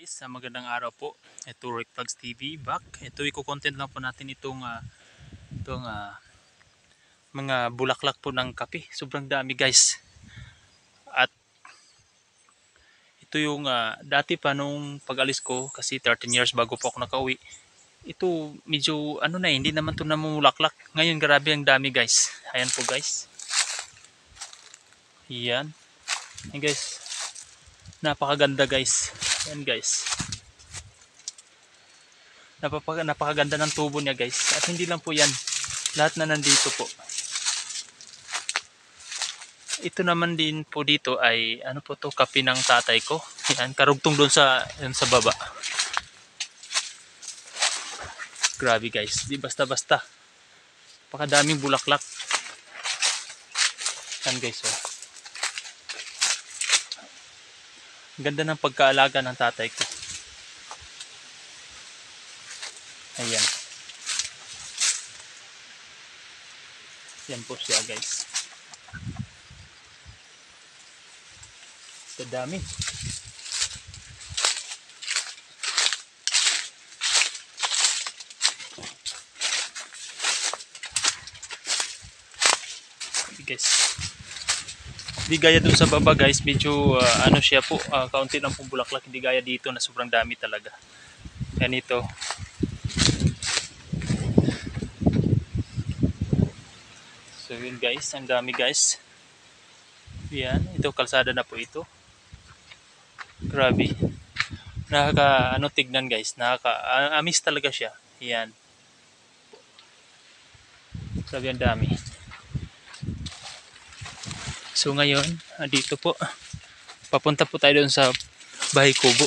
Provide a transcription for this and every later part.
guys, magandang araw po. Ito Rick Vlogs TV back. Ito i-content lang po natin itong mga bulaklak po ng kape. Sobrang dami guys. At ito yung dati pa nung pag-alis ko kasi 13 years bago po ako nakauwi. Ito medyo ano na hindi naman to namumulaklak. Ngayon grabe ang dami guys. Ayan po guys. Yan. Ayan guys. Napakaganda guys. Ayan guys. Napakaganda ng tubo niya guys. At hindi lang po yan. Lahat na nandito po. Ito naman din po dito ay ano po to, kape ng tatay ko. Yan, karugtong doon sa baba. Grabe guys. Di basta-basta. Napakadaming bulaklak. Yan guys oh. Ganda ng pagkaalaga ng tatay ko. Ayan. Yan po siya guys. Sa dami. Guys. Hindi gaya dun sa baba guys, medyo ano siya po, kaunti lang pong bulaklak, hindi gaya dito na sobrang dami talaga. Yan ito. So yun guys, ang dami guys. Yan, ito kalsada na po ito. Grabe. Nakaka ano tignan guys, amis talaga siya. Yan. Grabe ang dami. So ngayon, dito po. Papunta po tayo doon sa Bahay Kubo.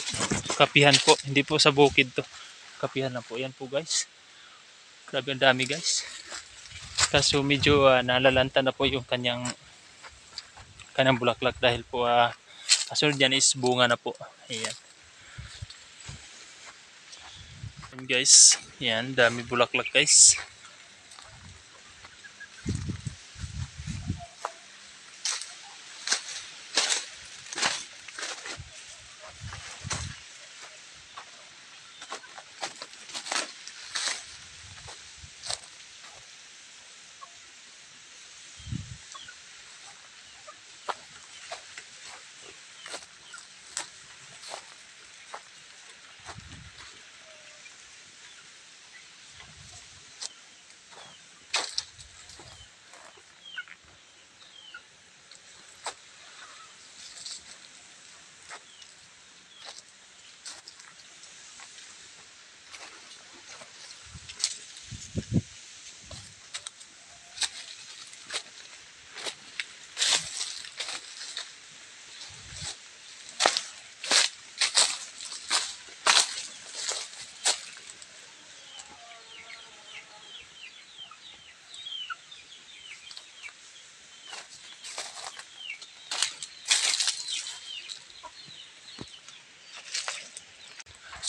Kapihan po, hindi po sa bukid to. Kapihan na po. Yan po guys. Grabe ang dami guys. Kaso medyo nalalanta na po yung kanyang bulaklak dahil po kasunod yan is bunga na po. Ayan. Yan guys. Yan, dami bulaklak guys.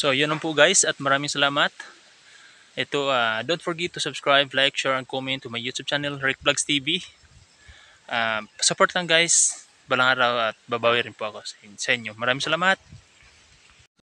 So yun lang po guys at maraming salamat. Ito don't forget to subscribe, like, share, and comment to my YouTube channel Rick Vlogs TV. Support lang guys. Balang araw at babawi rin po ako sa inyo. Maraming salamat.